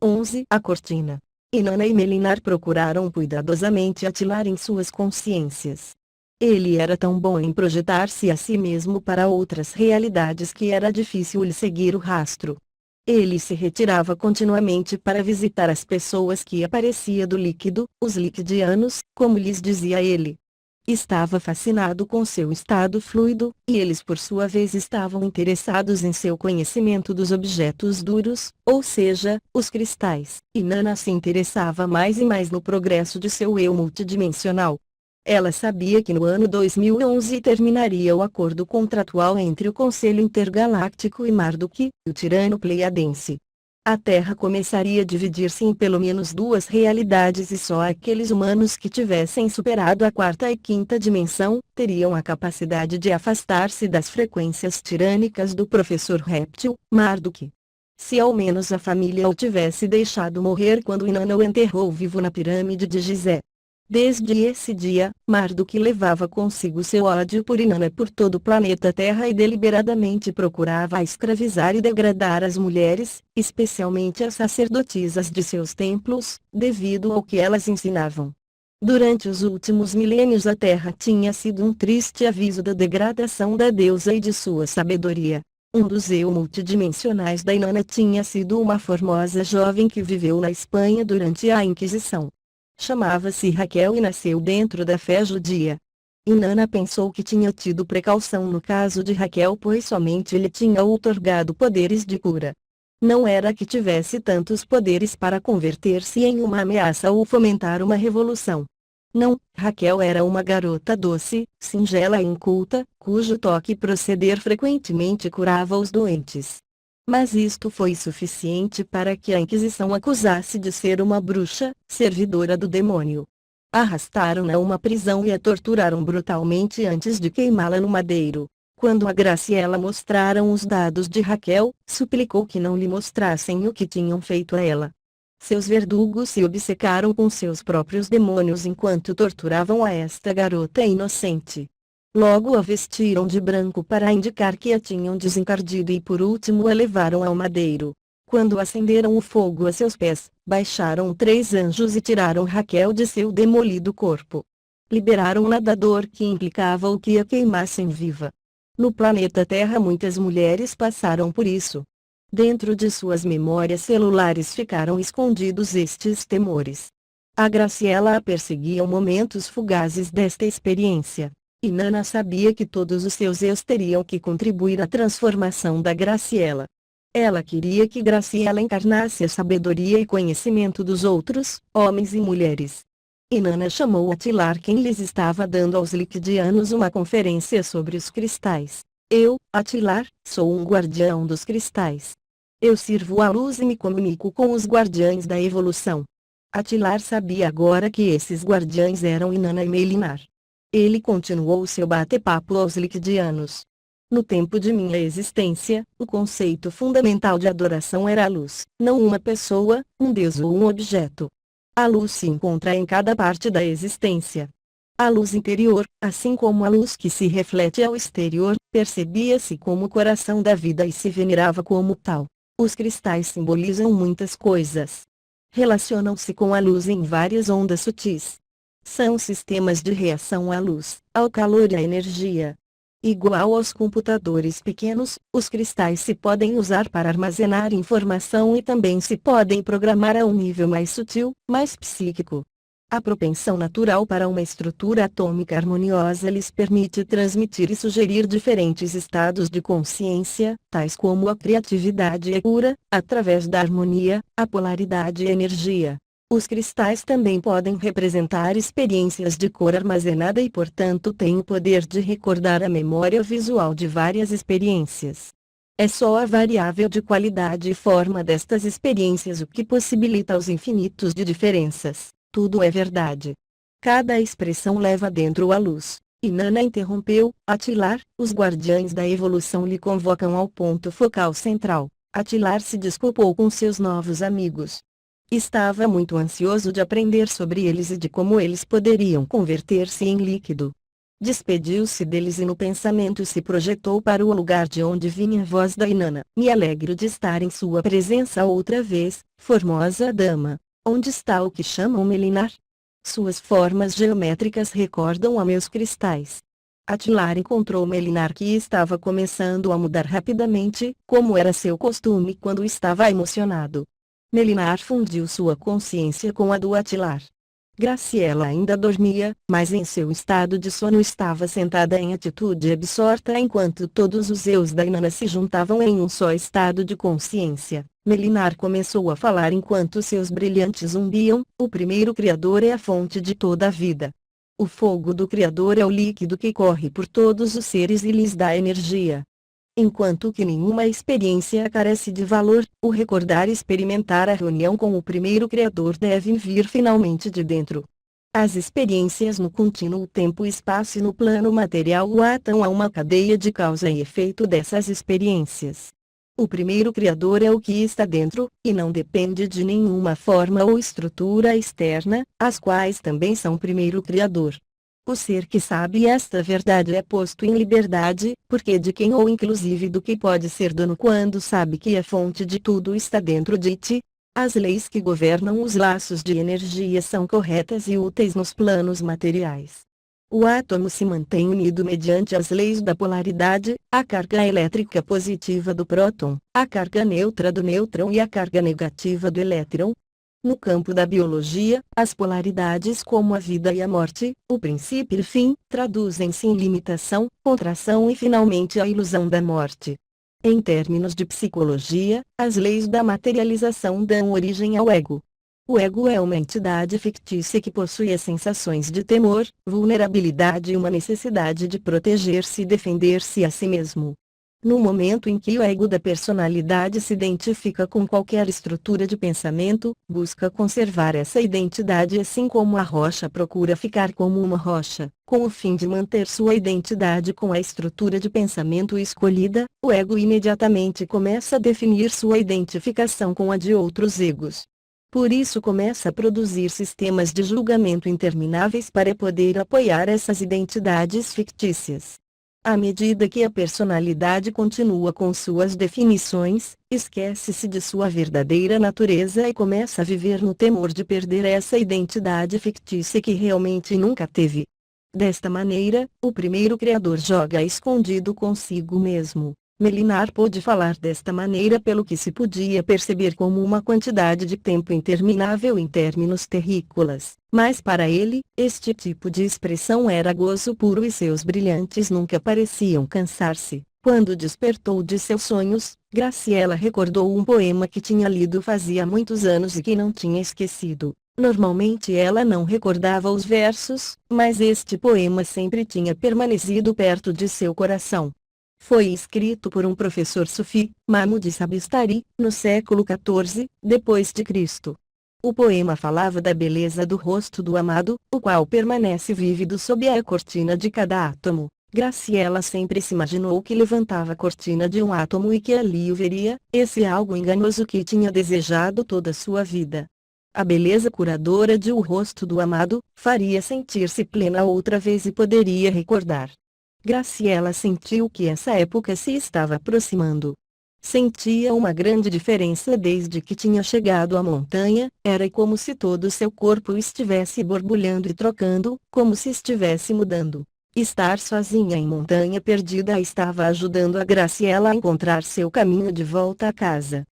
11 A cortina. Inanna e Melinar procuraram cuidadosamente atilar em suas consciências. Ele era tão bom em projetar-se a si mesmo para outras realidades que era difícil lhe seguir o rastro. Ele se retirava continuamente para visitar as pessoas que aparecia do líquido, os liquidianos, como lhes dizia ele. Estava fascinado com seu estado fluido, e eles por sua vez estavam interessados em seu conhecimento dos objetos duros, ou seja, os cristais. Inanna se interessava mais e mais no progresso de seu eu multidimensional. Ela sabia que no ano 2011 terminaria o acordo contratual entre o Conselho Intergaláctico e Marduk, o tirano pleiadense. A Terra começaria a dividir-se em pelo menos duas realidades e só aqueles humanos que tivessem superado a quarta e quinta dimensão, teriam a capacidade de afastar-se das frequências tirânicas do professor Réptil, Marduk. Se ao menos a família o tivesse deixado morrer quando Inanna o enterrou vivo na pirâmide de Gizé. Desde esse dia, Marduk levava consigo seu ódio por Inanna por todo o planeta Terra e deliberadamente procurava escravizar e degradar as mulheres, especialmente as sacerdotisas de seus templos, devido ao que elas ensinavam. Durante os últimos milênios a Terra tinha sido um triste aviso da degradação da deusa e de sua sabedoria. Um dos eu multidimensionais da Inanna tinha sido uma formosa jovem que viveu na Espanha durante a Inquisição. Chamava-se Raquel e nasceu dentro da fé judia. Inanna pensou que tinha tido precaução no caso de Raquel pois somente ele tinha outorgado poderes de cura. Não era que tivesse tantos poderes para converter-se em uma ameaça ou fomentar uma revolução. Não, Raquel era uma garota doce, singela e inculta, cujo toque e proceder frequentemente curava os doentes. Mas isto foi suficiente para que a Inquisição acusasse de ser uma bruxa, servidora do demônio. Arrastaram-na a uma prisão e a torturaram brutalmente antes de queimá-la no madeiro. Quando a Graciela mostraram os dados de Raquel, suplicou que não lhe mostrassem o que tinham feito a ela. Seus verdugos se obcecaram com seus próprios demônios enquanto torturavam a esta garota inocente. Logo a vestiram de branco para indicar que a tinham desencardido e por último a levaram ao madeiro. Quando acenderam o fogo a seus pés, baixaram 3 anjos e tiraram Raquel de seu demolido corpo. Liberaram-na da dor que implicava o que a queimassem viva. No planeta Terra muitas mulheres passaram por isso. Dentro de suas memórias celulares ficaram escondidos estes temores. A Graciela a perseguiam momentos fugazes desta experiência. Inanna sabia que todos os seus eus teriam que contribuir à transformação da Graciela. Ela queria que Graciela encarnasse a sabedoria e conhecimento dos outros, homens e mulheres. Inanna chamou Atilar quem lhes estava dando aos liquidianos uma conferência sobre os cristais. Eu, Atilar, sou um guardião dos cristais. Eu sirvo a luz e me comunico com os guardiães da evolução. Atilar sabia agora que esses guardiães eram Inanna e Melinar. Ele continuou seu bate-papo aos liquidianos. No tempo de minha existência, o conceito fundamental de adoração era a luz, não uma pessoa, um deus ou um objeto. A luz se encontra em cada parte da existência. A luz interior, assim como a luz que se reflete ao exterior, percebia-se como o coração da vida e se venerava como tal. Os cristais simbolizam muitas coisas. Relacionam-se com a luz em várias ondas sutis. São sistemas de reação à luz, ao calor e à energia. Igual aos computadores pequenos, os cristais se podem usar para armazenar informação e também se podem programar a um nível mais sutil, mais psíquico. A propensão natural para uma estrutura atômica harmoniosa lhes permite transmitir e sugerir diferentes estados de consciência, tais como a criatividade e a cura, através da harmonia, a polaridade e a energia. Os cristais também podem representar experiências de cor armazenada e portanto têm o poder de recordar a memória visual de várias experiências. É só a variável de qualidade e forma destas experiências o que possibilita os infinitos de diferenças. Tudo é verdade. Cada expressão leva dentro a luz. Inanna interrompeu. Atilar, os guardiães da evolução lhe convocam ao ponto focal central. Atilar se desculpou com seus novos amigos. Estava muito ansioso de aprender sobre eles e de como eles poderiam converter-se em líquido. Despediu-se deles e no pensamento se projetou para o lugar de onde vinha a voz da Inanna. Me alegro de estar em sua presença outra vez, formosa dama. Onde está o que chamam Melinar? Suas formas geométricas recordam a meus cristais. Atilar encontrou Melinar que estava começando a mudar rapidamente, como era seu costume quando estava emocionado. Melinar fundiu sua consciência com a do Atilar. Graciela ainda dormia, mas em seu estado de sono estava sentada em atitude absorta enquanto todos os eus da Inanna se juntavam em um só estado de consciência. Melinar começou a falar enquanto seus brilhantes zumbiam: o primeiro Criador é a fonte de toda a vida. O fogo do Criador é o líquido que corre por todos os seres e lhes dá energia. Enquanto que nenhuma experiência carece de valor, o recordar e experimentar a reunião com o primeiro Criador devem vir finalmente de dentro. As experiências no contínuo tempo e espaço e no plano material atam a uma cadeia de causa e efeito dessas experiências. O primeiro Criador é o que está dentro, e não depende de nenhuma forma ou estrutura externa, as quais também são o primeiro Criador. O ser que sabe esta verdade é posto em liberdade, porque de quem ou inclusive do que pode ser dono quando sabe que a fonte de tudo está dentro de ti? As leis que governam os laços de energia são corretas e úteis nos planos materiais. O átomo se mantém unido mediante as leis da polaridade, a carga elétrica positiva do próton, a carga neutra do nêutron e a carga negativa do elétron. No campo da biologia, as polaridades como a vida e a morte, o princípio e o fim, traduzem-se em limitação, contração e finalmente a ilusão da morte. Em termos de psicologia, as leis da materialização dão origem ao ego. O ego é uma entidade fictícia que possui as sensações de temor, vulnerabilidade e uma necessidade de proteger-se e defender-se a si mesmo. No momento em que o ego da personalidade se identifica com qualquer estrutura de pensamento, busca conservar essa identidade assim como a rocha procura ficar como uma rocha, com o fim de manter sua identidade com a estrutura de pensamento escolhida, o ego imediatamente começa a definir sua identificação com a de outros egos. Por isso começa a produzir sistemas de julgamento intermináveis para poder apoiar essas identidades fictícias. À medida que a personalidade continua com suas definições, esquece-se de sua verdadeira natureza e começa a viver no temor de perder essa identidade fictícia que realmente nunca teve. Desta maneira, o primeiro Criador joga escondido consigo mesmo. Melinar pôde falar desta maneira pelo que se podia perceber como uma quantidade de tempo interminável em termos terrícolas, mas para ele, este tipo de expressão era gozo puro e seus brilhantes nunca pareciam cansar-se. Quando despertou de seus sonhos, Graciela recordou um poema que tinha lido fazia muitos anos e que não tinha esquecido. Normalmente ela não recordava os versos, mas este poema sempre tinha permanecido perto de seu coração. Foi escrito por um professor sufi, Mahmud Sabistari, no século XIV, depois de Cristo. O poema falava da beleza do rosto do amado, o qual permanece vívido sob a cortina de cada átomo. Graciela sempre se imaginou que levantava a cortina de um átomo e que ali o veria, esse algo enganoso que tinha desejado toda a sua vida. A beleza curadora de o rosto do amado, faria sentir-se plena outra vez e poderia recordar. Graciela sentiu que essa época se estava aproximando. Sentia uma grande diferença desde que tinha chegado à montanha, era como se todo seu corpo estivesse borbulhando e trocando, como se estivesse mudando. Estar sozinha em Montanha Perdida estava ajudando a Graciela a encontrar seu caminho de volta a casa.